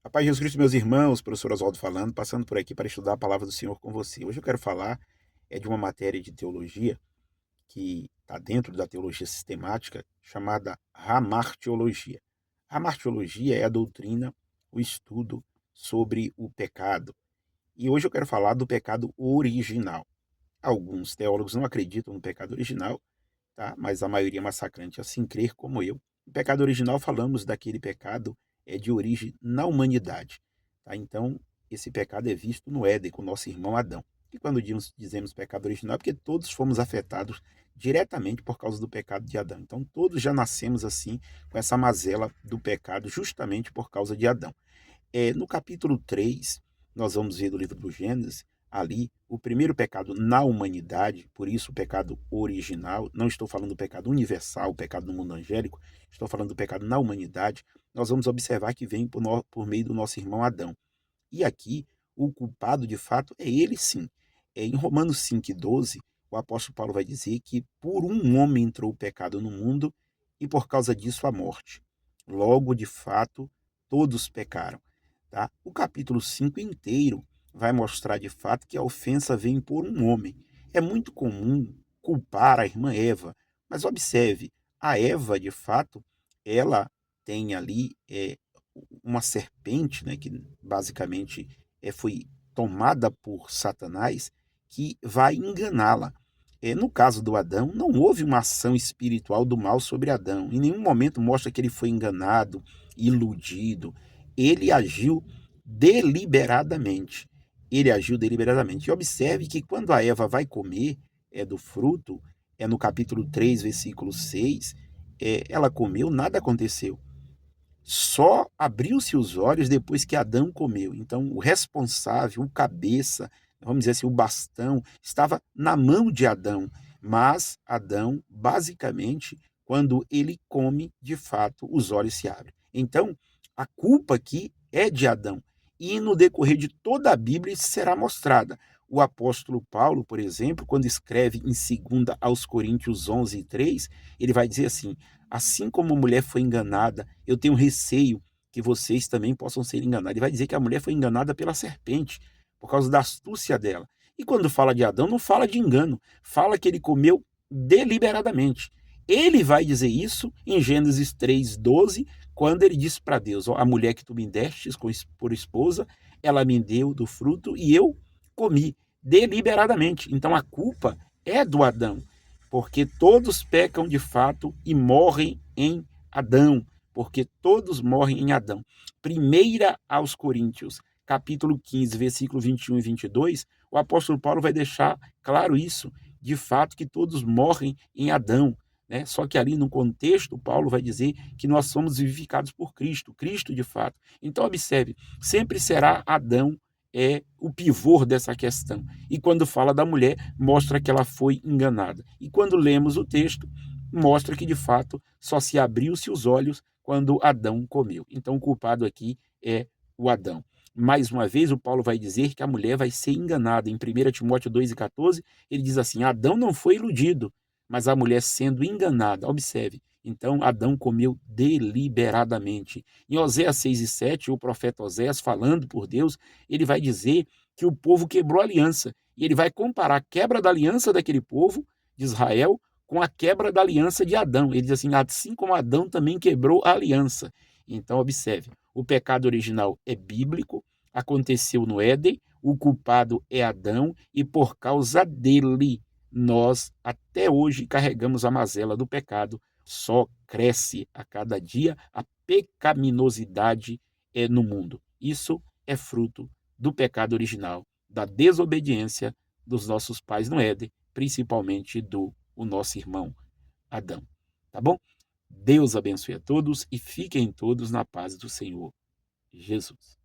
A paz de Jesus Cristo, meus irmãos, professor Oswaldo falando, passando por aqui para estudar a palavra do Senhor com você. Hoje eu quero falar de uma matéria de teologia que está dentro da teologia sistemática, chamada Hamartiologia. Hamartiologia é a doutrina, o estudo sobre o pecado. E hoje eu quero falar do pecado original. Alguns teólogos não acreditam no pecado original, tá? Mas a maioria massacrante assim crer como eu. O pecado original, falamos daquele pecado de origem na humanidade, tá? Então, esse pecado é visto no Éden, com nosso irmão Adão. E quando dizemos pecado original, é porque todos fomos afetados diretamente por causa do pecado de Adão. Então, todos já nascemos assim, com essa mazela do pecado, justamente por causa de Adão. No capítulo 3 nós vamos ver do livro do Gênesis, ali, o primeiro pecado na humanidade, por isso o pecado original, não estou falando do pecado universal, o pecado no mundo angélico, estou falando do pecado na humanidade, nós vamos observar que vem por meio do nosso irmão Adão. E aqui, o culpado de fato é ele sim. Em Romanos 5:12, o apóstolo Paulo vai dizer que por um homem entrou o pecado no mundo e por causa disso a morte. Logo, de fato, todos pecaram. Tá? O capítulo 5 inteiro vai mostrar de fato que a ofensa vem por um homem. É muito comum culpar a irmã Eva, mas observe, a Eva, de fato, ela tem ali uma serpente, né, que basicamente foi tomada por Satanás, que vai enganá-la. No caso do Adão, não houve uma ação espiritual do mal sobre Adão. Em nenhum momento mostra que ele foi enganado, iludido. Ele agiu deliberadamente. Ele agiu deliberadamente. E observe que quando a Eva vai comer do fruto, no capítulo 3 versículo 6, ela comeu, nada aconteceu. Só abriu-se os olhos depois que Adão comeu. Então, o responsável, o cabeça, vamos dizer assim, o bastão, estava na mão de Adão. Mas Adão, basicamente, quando ele come, de fato, os olhos se abrem. Então, a culpa aqui é de Adão. E no decorrer de toda a Bíblia isso será mostrada. O apóstolo Paulo, por exemplo, quando escreve em 2 aos Coríntios 11:3, ele vai dizer assim: assim como a mulher foi enganada, eu tenho receio que vocês também possam ser enganados. Ele vai dizer que a mulher foi enganada pela serpente, por causa da astúcia dela. E quando fala de Adão, não fala de engano, fala que ele comeu deliberadamente. Ele vai dizer isso em Gênesis 3:12, quando ele diz para Deus: a mulher que tu me destes por esposa, ela me deu do fruto e eu comi deliberadamente. Então a culpa é do Adão, porque todos pecam de fato e morrem em Adão, porque todos morrem em Adão. Primeira aos Coríntios, capítulo 15, versículo 21 e 22, o apóstolo Paulo vai deixar claro isso, de fato que todos morrem em Adão, né? Só que ali no contexto, Paulo vai dizer que nós somos vivificados por Cristo, Cristo de fato. Então observe, sempre será Adão o pivô dessa questão. E quando fala da mulher, mostra que ela foi enganada. E quando lemos o texto, mostra que de fato só se abriu-se os olhos quando Adão comeu. Então o culpado aqui é o Adão. Mais uma vez, o Paulo vai dizer que a mulher vai ser enganada. Em 1 Timóteo 2:14, ele diz assim: Adão não foi iludido, mas a mulher sendo enganada. Observe, então Adão comeu deliberadamente. Em Oséias 6:7, o profeta Oséias, falando por Deus, ele vai dizer que o povo quebrou a aliança. E ele vai comparar a quebra da aliança daquele povo de Israel com a quebra da aliança de Adão. Ele diz assim como Adão também quebrou a aliança. Então, observe, o pecado original é bíblico, aconteceu no Éden, o culpado é Adão, e por causa dele, nós até hoje carregamos a mazela do pecado. Só cresce a cada dia a pecaminosidade no mundo. Isso é fruto do pecado original, da desobediência dos nossos pais no Éden, principalmente do o nosso irmão Adão. Tá bom? Deus abençoe a todos e fiquem todos na paz do Senhor Jesus.